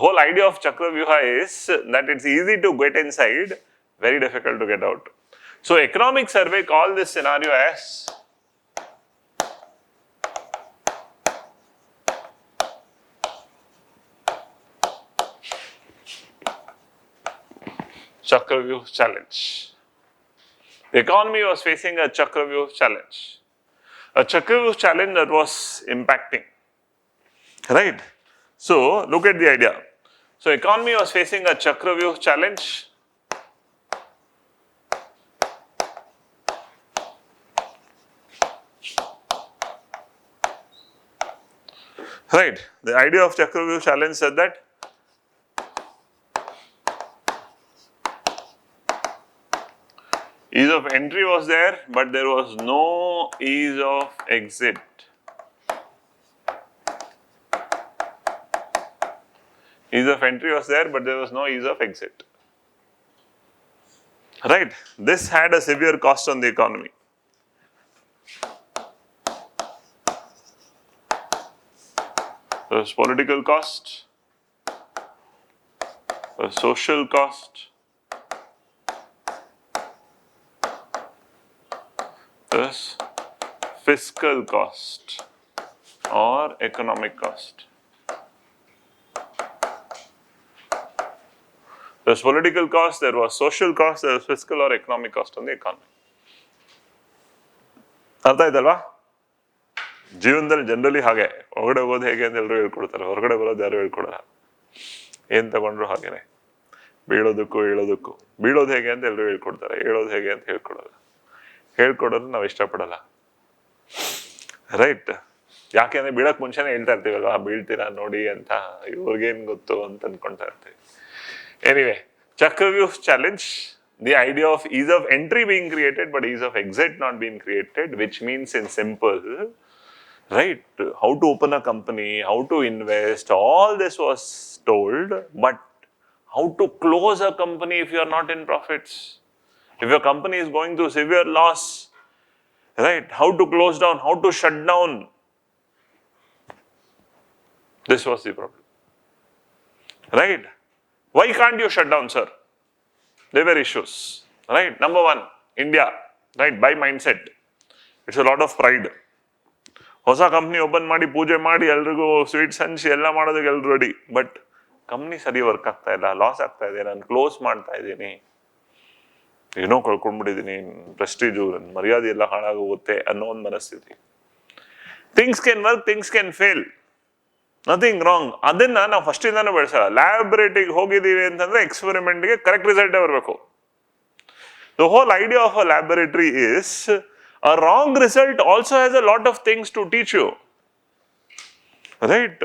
whole idea of Chakravyuha is that it's easy to get inside, very difficult to get out. So economic survey called this scenario as Chakravyuha challenge. The economy was facing a Chakravyuha challenge. A Chakravyuha challenge that was impacting. Right? So look at the idea. So economy was facing a Chakravyuha challenge. Right? The idea of Chakravyuha challenge said that ease of entry was there, but there was no ease of exit. Ease of entry was there, but there was no ease of exit. Right? This had a severe cost on the economy. There was political cost, there was social cost, there was fiscal cost or economic cost. There was political cost, there was social cost, there was fiscal or economic cost on the economy. ಅರ್ಥ ಆಯ್ತಲ್ವಾ? ಜೀವನದಲ್ಲಿ generally ಹಾಗೆ ಹೊರಗಡೆ ಹೋಗೋದು ಹೇಗೆ ಅಂತ ಎಲ್ಲರೂ ಹೇಳ್ಕೊಡ್ತಾರೆ, ಹೊರಗಡೆ ಬರೋದು ಯಾರು ಹೇಳ್ಕೊಡಲ್ಲ. ಏನ್ ತಗೊಂಡ್ರು ಹಾಗೇನೆ, ಬೀಳೋದಕ್ಕೂ ಹೇಳೋದಕ್ಕೂ. ಬೀಳೋದು ಹೇಗೆ ಅಂತ ಎಲ್ಲರೂ ಹೇಳ್ಕೊಡ್ತಾರೆ, ಹೇಳೋದು ಹೇಗೆ ಅಂತ ಹೇಳ್ಕೊಡಲ್ಲ. ಹೇಳ್ಕೊಡೋದು ನಾವು ಇಷ್ಟಪಡಲ್ಲ. ರೈಟ್? ಯಾಕೆಂದ್ರೆ ಬೀಳಕ್ ಮುಂಚೆನೆ ಹೇಳ್ತಾ ಇರ್ತೀವಲ್ವಾ, ಬೀಳ್ತೀರಾ ನೋಡಿ ಅಂತ, ಇವ್ರಿಗೇನ್ ಗೊತ್ತು ಅಂತ ಅನ್ಕೊಂತಾ ಇರ್ತೀವಿ. Anyway, Chakravyuha challenge, the idea of ease of entry being created but ease of exit not being created, which means in simple, right, how to open a company, how to invest, all this was told, but how to close a company if you are not in profits, if your company is going through severe loss, right, how to close down, how to shut down, this was the problem, right? Why can't you shut down, sir? There were issues, right? Number one, India, right, by mindset, it's a lot of pride. ಹೊಸ company open ಮಾಡಿ ಪೂಜೆ ಮಾಡಿ ಎಲ್ರಿಗೂ sweets ಹಂಚಿ ಎಲ್ಲ ಮಾಡೋದಕ್ಕೆ ಎಲ್ರು ready, but company ಸರಿ ವರ್ಕ್ ಆಗ್ತಾ ಇಲ್ಲ, ಲಾಸ್ ಆಗ್ತಾ ಇದೆ, ನಾನು ಕ್ಲೋಸ್ ಮಾಡ್ತಾ ಇದ್ದೀನಿ, ಏನೋ ಕಳ್ಕೊಂಡ್ಬಿಟ್ಟಿದ್ದೀನಿ, ಪ್ರೆಸ್ಟೀಜು, ನನ್ನ ಮರ್ಯಾದೆ ಎಲ್ಲ ಹಾಳಾಗೋಗುತ್ತೆ ಅನ್ನೋ ಒಂದು ಮನಸ್ಥಿತಿ. Things can work, things can fail, nothing wrong. ಅದನ್ನ ನಾವು ಫಸ್ಟ್ ಇಂದಾನು ಬೆಳೆಸಲ್ಲ. ಲ್ಯಾಬೊರೇಟರಿಗೆ ಹೋಗಿದ್ದೀವಿ ಅಂತಂದ್ರೆ ಎಕ್ಸ್ಪೆರಿಮೆಂಟ್ಗೆ ಕರೆಕ್ಟ್ ರಿಸಲ್ಟೇ ಬರಬೇಕು. The whole idea of a laboratory is a wrong result also has a lot of things to teach you, right?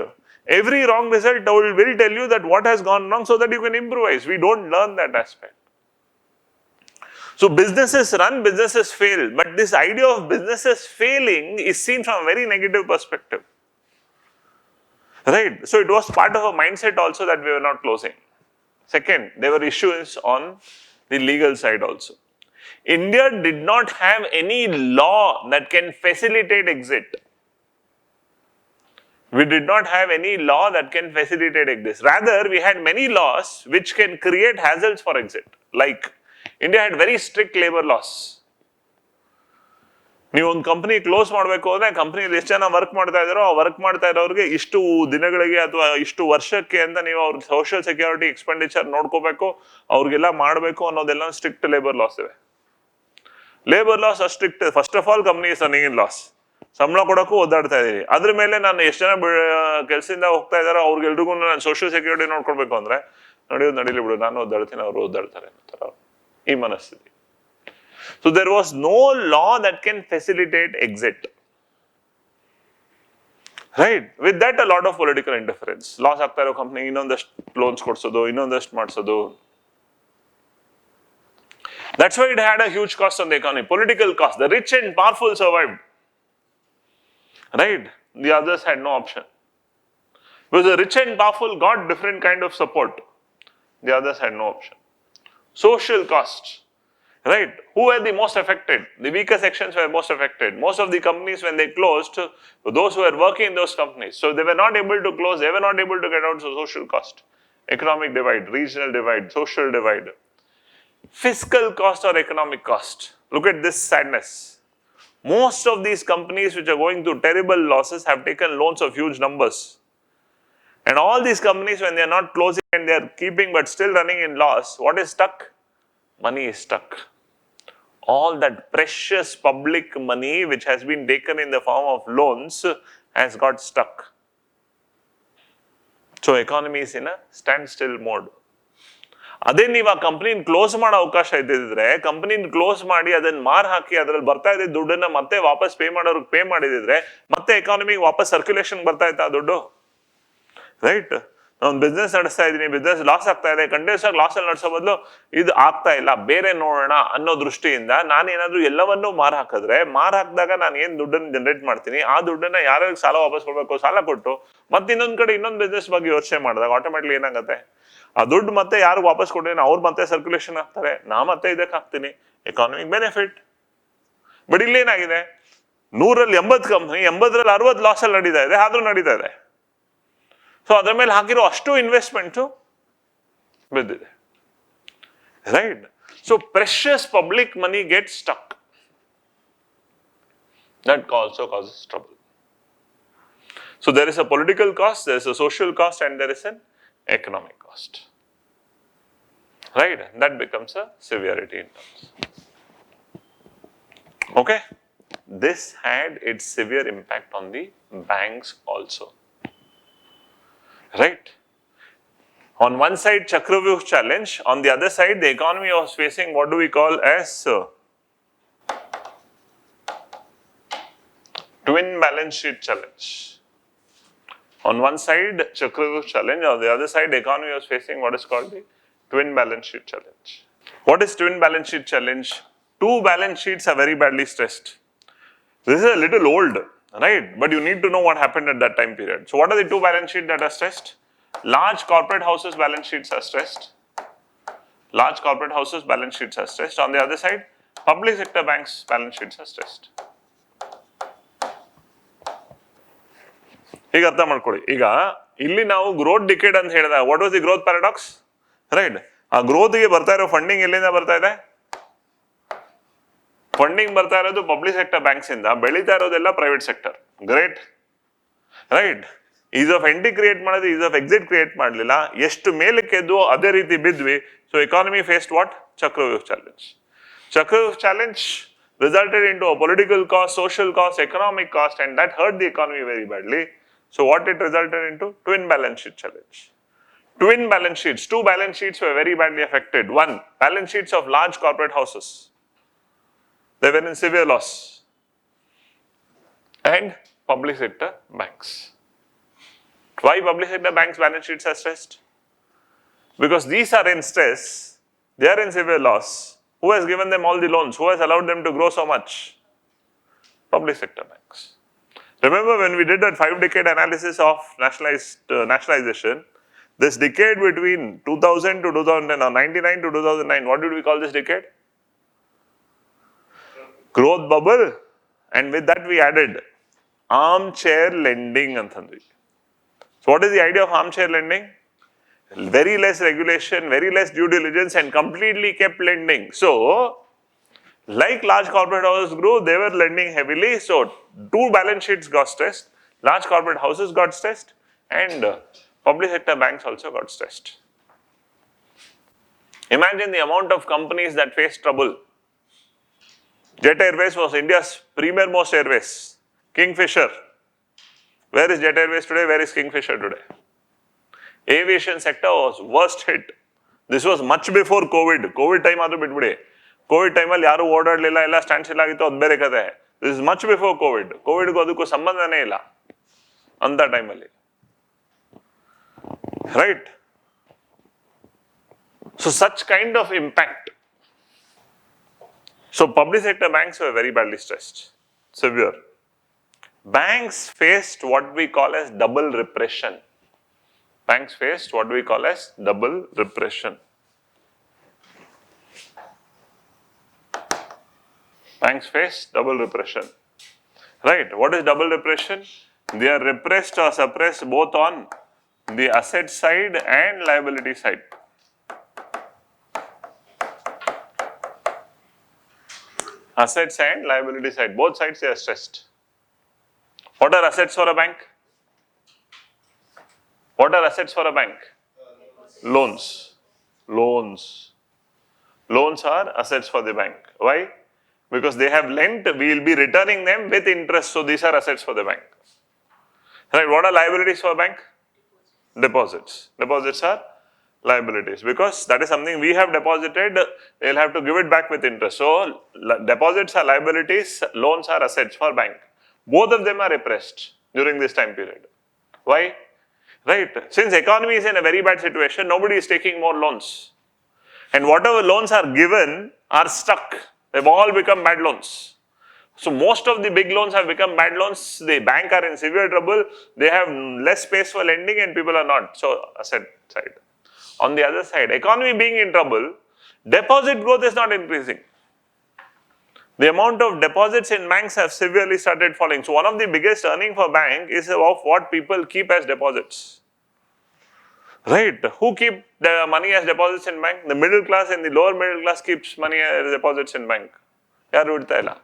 Every wrong result will tell you that what has gone wrong so that you can improvise. We don't learn that aspect. So businesses run, businesses fail, but this idea of businesses failing is seen from a very negative perspective, right? So it was part of a mindset also that we were not closing. Second, there were issues on the legal side also. India did not have any law that can facilitate exit. We did not have any law that can facilitate exit. Rather, we had many laws which can create hazards for exit. Like, India had very strict labor laws. ನೀವು ಒಂದು company close ಮಾಡಬೇಕು ಅಂದರೆ ಕಂಪ್ನಿಯಲ್ಲಿ ಎಷ್ಟು ಜನ work ಮಾಡ್ತಾ ಇದ್ದಾರೋ ಆ ವರ್ಕ್ ಮಾಡ್ತಾ ಇರೋರಿಗೆ ಇಷ್ಟು ದಿನಗಳಿಗೆ ಅಥವಾ ಇಷ್ಟು ವರ್ಷಕ್ಕೆ ಅಂತ ನೀವು ಅವ್ರ ಸೋಷಿಯಲ್ ಸೆಕ್ಯೂರಿಟಿ ಎಕ್ಸ್ಪೆಂಡಿಚರ್ ನೋಡ್ಕೋಬೇಕು, ಅವ್ರಿಗೆಲ್ಲ ಮಾಡಬೇಕು ಅನ್ನೋದೆಲ್ಲ ಸ್ಟ್ರಿಕ್ಟ್ ಲೇಬರ್ ಲಾಸ್ ಇವೆ. ಲೇಬರ್ ಲಾಸ್ ಅಷ್ಟು strict. First of all company is running in loss, ಸಂಬಳ ಕೊಡೋಕ್ಕೂ ಓದಾಡ್ತಾ ಇದ್ದೀವಿ. ಅದ್ರ ಮೇಲೆ ನಾನು ಎಷ್ಟು ಜನ ಕೆಲಸದಿಂದ ಹೋಗ್ತಾ ಇದ್ದಾರೋ ಅವ್ರಿಗೆಲ್ರಿಗೂ ನಾನು ಸೋಷಿಯಲ್ ಸೆಕ್ಯೂರಿಟಿ ನೋಡ್ಕೊಳ್ಬೇಕು ಅಂದರೆ ನಡೆಯೋದು ನಡೀಲಿ ಬಿಡು, ನಾನು ಓದಾಡ್ತೀನಿ, ಅವರು ಓದಾಡ್ತಾರೆ ಅನ್ನೋ ಈ ಮನಸ್ಥಿತಿ. So there was no law that can facilitate exit, right? With that a lot of political interference. Loss ಆಗ್ತಾ ಇರೋ ಕಂಪ್ನಿ ಇನ್ನೊಂದಷ್ಟು ಲೋನ್ಸ್ ಕೊಡ್ಸೋದು, ಇನ್ನೊಂದಷ್ಟು ಮಾಡಿಸೋದು. That's why it had a huge cost on the economy. Political cost. The rich and powerful survived, right? The others had no option. Because the rich and powerful got different kind of support. The others had no option. Social cost, right? Who were the most affected? The weaker sections were most affected. Most of the companies, when they closed, those who were working in those companies, so they were not able to close, they were not able to get out, so social cost. Economic divide, regional divide, social divide. Fiscal cost or economic cost. Look at this sadness. Most of these companies which are going through terrible losses have taken loans of huge numbers. And all these companies, when they are not closing and they are keeping but still running in loss, what is stuck? Money is stuck. All that precious public money which has been taken in the form of loans has got stuck. So economy is in a standstill mode. ಅದೇ ನೀವು ಆ ಕಂಪ್ನಿನ close ಮಾಡೋ ಅವಕಾಶ ಇದ್ದಿದ್ರೆ ಕಂಪ್ನಿನ close ಮಾಡಿ ಅದನ್ನ ಮಾರ್ ಹಾಕಿ ಅದ್ರಲ್ಲಿ ಬರ್ತಾ ಇದ್ದ ದುಡ್ಡನ್ನ ಮತ್ತೆ ವಾಪಸ್ ಪೇ ಮಾಡೋರ್ಗೆ ಪೇ ಮಾಡಿದಿದ್ರೆ ಮತ್ತೆ ಎಕಾನಮಿಗೆ ವಾಪಸ್ ಸರ್ಕ್ಯುಲೇಷನ್ ಬರ್ತಾ ಇತ್ತು ಆ ದುಡ್ಡು, ರೈಟ್? ನಾನು ಬಿಸ್ನೆಸ್ ನಡೆಸ್ತಾ ಇದ್ದೀನಿ, ಬಿಸ್ನೆಸ್ ಲಾಸ್ ಆಗ್ತಾ ಇದೆ, ಕಂಟಿನ್ಯೂಸ್ ಆಗಿ ಲಾಸ್ ಅಲ್ಲಿ ನಡೆಸೋ ಬದಲು ಇದು ಆಗ್ತಾ ಇಲ್ಲ, ಬೇರೆ ನೋಡೋಣ ಅನ್ನೋ ದೃಷ್ಟಿಯಿಂದ ನಾನೇನಾದ್ರೂ ಎಲ್ಲವನ್ನೂ ಮಾರ್ ಹಾಕಿದಾಗ ನಾನು ಏನ್ ದುಡ್ಡನ್ನು ಜನರೇಟ್ ಮಾಡ್ತೀನಿ, ಆ ದುಡ್ಡನ್ನ ಯಾರ್ಯಾರಿಗೆ ಸಾಲ ವಾಪಸ್ ಕೊಡ್ಬೇಕು ಸಾಲ ಕೊಟ್ಟು ಮತ್ತೆ ಇನ್ನೊಂದ್ ಕಡೆ ಇನ್ನೊಂದು ಬಿಸ್ನೆಸ್ ಬಗ್ಗೆ ಯೋಚನೆ ಮಾಡಿದಾಗ ಆಟೋಮೆಟಿಕ್ಲಿ ಏನಾಗುತ್ತೆ, ಆ ದುಡ್ಡು ಮತ್ತೆ ಯಾರು ವಾಪಸ್ ಕೊಡ್ತೀನಿ ಅವ್ರು ಮತ್ತೆ ಸರ್ಕ್ಯುಲೇಷನ್ ಆಗ್ತಾರೆ, ನಾ ಮತ್ತೆ ಇದಕ್ಕೆ ಹಾಕ್ತೀನಿ, ಎಕಾನಮಿಕ್ ಬೆನಿಫಿಟ್. ಬಟ್ ಇಲ್ಲೇನಾಗಿದೆ, 100ರಲ್ಲಿ 80 ಕಂಪ್ನಿ 80ರಲ್ಲಿ 60 ಲಾಸ್ ಅಲ್ಲಿ ನಡೀತಾ ಇದೆ, ಆದ್ರೂ ನಡೀತಾ ಇದೆ. ಸೊ ಅದ್ರ ಮೇಲೆ ಹಾಕಿರೋ ಅಷ್ಟು ಇನ್ವೆಸ್ಟ್ಮೆಂಟ್ ಬಿದ್ದಿದೆ, right? So precious public money get stuck. That also causes trouble. So there is a political cost, there is a social cost and there is an economic cost, right? That becomes a severity in terms. Okay, this had its severe impact on the banks also, right? On one side Chakravyuha challenge, on the other side the economy was facing what do we call as twin balance sheet challenge. On one side, Chakravyuha challenge. On the other side, the economy was facing what is called the twin balance sheet challenge. What is twin balance sheet challenge? Two balance sheets are very badly stressed. This is a little old, right? But you need to know what happened at that time period. So what are the two balance sheets that are stressed? Large corporate houses balance sheets are stressed. Large corporate houses balance sheets are stressed. On the other side, public sector banks balance sheets are stressed. ಈಗ ಅರ್ಥ ಮಾಡ್ಕೊಳ್ಳಿ. ಈಗ ಇಲ್ಲಿ ನಾವು growth decade ಅಂತ ಹೇಳಿದಾಗ what was the growth paradox, right? ಆ ಗ್ರೋತ್ಗೆ ಬರ್ತಾ ಇರೋ ಫಂಡಿಂಗ್ ಎಲ್ಲಿಂದ ಬರ್ತಾ ಇದೆ? ಫಂಡಿಂಗ್ ಬರ್ತಾ ಇರೋದು ಪಬ್ಲಿಕ್ ಸೆಕ್ಟರ್ ಬ್ಯಾಂಕ್ಸ್ ಇಂದ, ಬೆಳೀತಾ ಇರೋದೆಲ್ಲ private sector. Great, right? Ease of entry create ಮಾಡೋದು, ಈಸ್ ಆಫ್ ಎಕ್ಸಿಟ್ ಕ್ರಿಯೇಟ್ ಮಾಡಲಿಲ್ಲ. ಎಷ್ಟು ಮೇಲಕ್ಕೆ ಎದ್ದು ಅದೇ ರೀತಿ ಬಿದ್ವಿ. So economy faced what? Chakravyuha challenge. Chakravyuha challenge resulted into a political cost, social cost, economic cost, and that hurt the economy very badly. So what it resulted into? Twin balance sheet challenge. Twin balance sheets, two balance sheets were very badly affected. One, balance sheets of large corporate houses, they were in severe loss. And public sector banks. Why public sector banks balance sheets are stressed? Because these are in stress, they are in severe loss. Who has given them all the loans? Who has allowed them to grow so much? Public sector banks. Remember when we did that 5-decade analysis of nationalization, this decade between 2000 to 2010 or 99 to 2009, what did we call this decade? Growth bubble, and with that we added armchair lending anthandri. So what is the idea of armchair lending? Very less regulation, very less due diligence, and completely kept lending. So like large corporate houses grew, they were lending heavily. So two balance sheets got stressed, large corporate houses got stressed, and public sector banks also got stressed. Imagine the amount of companies that faced trouble. Jet Airways was India's premier most airways. Kingfisher. Where is Jet Airways today? Where is Kingfisher today? Aviation sector was worst hit. This was much before COVID. COVID time ಆದ್ರೂ ಬಿಟ್ಬಿಡಿ. Covid ಟೈಮಲ್ಲಿ ಯಾರು ಓಡಾಡಲಿಲ್ಲ, ಎಲ್ಲ stand still ಆಗಿತ್ತು, ಅದು ಬೇರೆ ಕತೆ. This is much before covid. ಕೋವಿಡ್ಗೂ ಅದಕ್ಕೂ ಸಂಬಂಧನೇ ಇಲ್ಲ ಅಂತ ಟೈಮಲ್ಲಿ, right? So such kind of impact. So public sector banks were very badly stressed, severe. Banks faced what we call as double repression. Banks faced what we call as double repression. Banks face double repression, right? What is double repression? They are repressed or suppressed both on the asset side and liability side. Assets and liability side, both sides they are stressed. What are assets for a bank? What are assets for a bank? Loans. Loans. Loans are assets for the bank. Why? Because they have lent, we will be returning them with interest. So these are assets for the bank. Right? What are liabilities for a bank? Deposits. Deposits are liabilities, because that is something we have deposited, they will have to give it back with interest. So deposits are liabilities, loans are assets for bank. Both of them are repressed during this time period. Why? Right? Since economy is in a very bad situation, nobody is taking more loans. And whatever loans are given are stuck. They've all become bad loans. So most of the big loans have become bad loans. The bank are in severe trouble. They have less space for lending and people are not. So asset side. On the other side, economy being in trouble, deposit growth is not increasing. The amount of deposits in banks have severely started falling. So one of the biggest earning for bank is of what people keep as deposits. Right? Who keep the money as deposits in bank? The middle class and the lower middle class keeps money as deposits in bank. Yaru idta illa.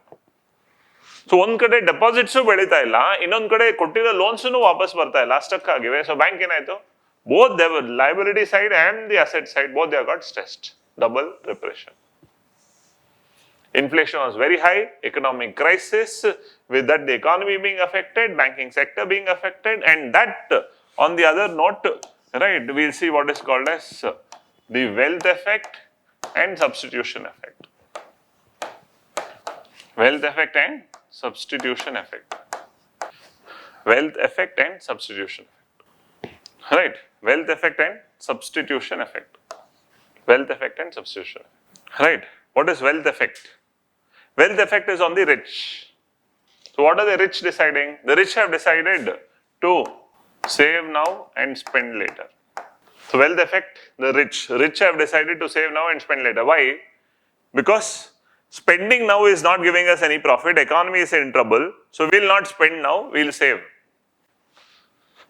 So one kade deposits belita illa, innond kade kottiro loans vapas barta illa, stuck agive. So bank enaito? Both the liability side and the asset side, both they have got stressed. Double repression. Inflation was very high, economic crisis, with that the economy being affected, banking sector being affected, and that on the other note, right, we will see what is called as the wealth effect and substitution effect. Wealth effect and substitution effect. Wealth effect and substitution effect. Right, wealth effect and substitution effect. Wealth effect and substitution. Right, what is wealth effect? Wealth effect is on the rich. So what are the rich deciding? The rich have decided to save now and spend later. So wealth effect, the rich have decided to save now and spend later. Why? Because spending now is not giving us any profit, economy is in trouble, so we will not spend now, we will save.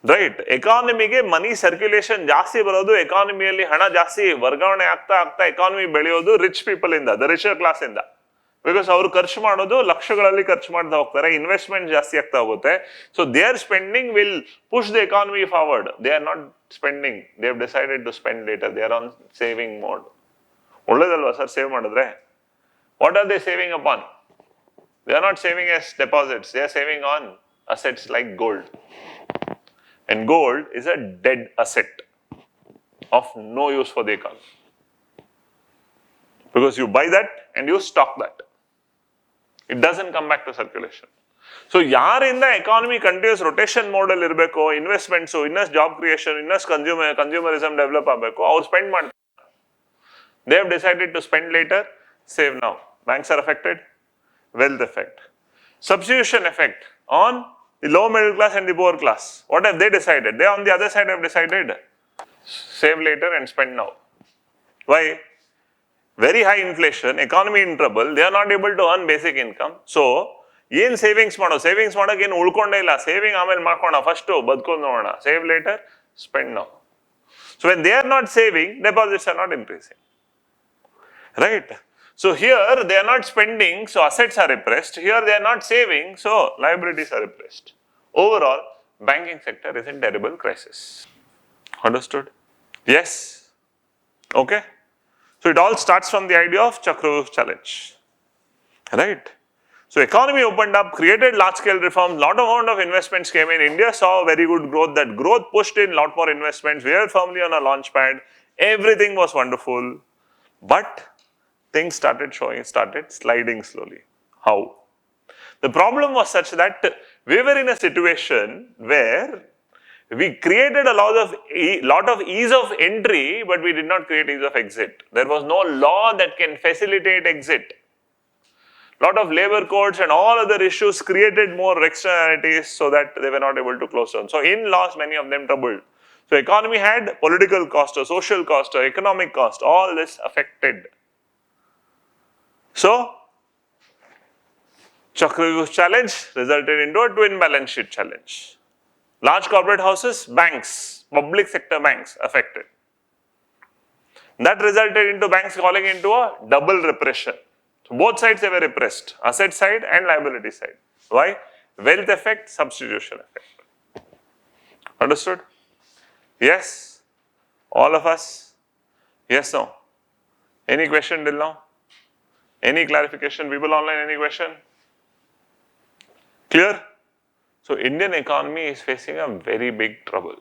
Right? Economy ge money circulation ಜಾಸ್ತಿ ಬರೋದು, ಎಕಾನಮಿಯಲ್ಲಿ ಹಣ ಜಾಸ್ತಿ ವರ್ಗಾವಣೆ ಆಗ್ತಾ ಆಗ್ತಾ economy ಬೆಳೆಯೋದು rich people ಇಂದ, the richer class ಇಂದ. ಬಿಕಾಸ್ ಅವರು ಖರ್ಚು ಮಾಡೋದು ಲಕ್ಷಗಳಲ್ಲಿ ಖರ್ಚು ಮಾಡ್ತಾ ಹೋಗ್ತಾರೆ, ಇನ್ವೆಸ್ಟ್ಮೆಂಟ್ ಜಾಸ್ತಿ ಆಗ್ತಾ ಹೋಗುತ್ತೆ. So they are spending will push the economy forward. They are not spending, they have decided to spend later, they are on saving mode. ಒಳ್ಳೇದಲ್ವಾ ಸರ್ ಸೇವ್ ಮಾಡಿದ್ರೆ? What are they saving upon? They are not saving as deposits, they are saving on assets like gold. And gold is a dead asset of no use for the economy. Because you buy that and you stock that. It doesn't come back to circulation. So, yarinda economy continuous rotation mode alli irbeko, investments, innest job creation, innest consumerism develop agbeku, avaru spend ಮಾಡ್ತಾರೆ. They have decided to spend later, save now. Banks are affected, wealth effect. Substitution effect on the low middle class and the poor class. What have they decided? They on the other side have decided save later and spend now. Why? Very high inflation, economy in trouble, they are not able to earn basic income. So, ಏನು savings ಮಾಡೋಕೆ ಏನು ಉಳ್ಕೊಂಡೇ ಇಲ್ಲ, saving ಆಮೇಲೆ ಮಾಡ್ಕೋಣ, first ಬದುಕೊಂಡು ನೋಡೋಣ, save later, spend now. So when they are not saving, deposits are not increasing. Right? So here they are not spending, so assets are repressed. Here they are not saving, so liabilities are repressed. Overall, banking sector is in terrible crisis. Understood? Yes? Okay? So it all starts from the idea of Chakravyuha challenge. Right? So economy opened up, created large scale reforms, lot of amount of investments came in. India saw very good growth. That growth pushed in lot more investments. We are firmly on a launch pad. Everything was wonderful. But things started sliding slowly. How? The problem was such that we were in a situation where we created a lot of ease of entry, but we did not create ease of exit. There was no law that can facilitate exit. Lot of labor codes and all other issues created more externalities so that they were not able to close down. So in laws, many of them troubled. So economy had political cost, or social cost, or economic cost. All this affected. So, Chakravyuha challenge resulted into a twin balance sheet challenge. Large corporate houses, banks, public sector banks affected. That resulted into banks calling into a double repression. So both sides they were repressed, asset side and liability side. Why? Wealth effect, substitution effect. Understood? Yes? All of us? Yes, no? Any question till now? Any clarification? People online, any question? Clear? So Indian economy is facing a very big trouble.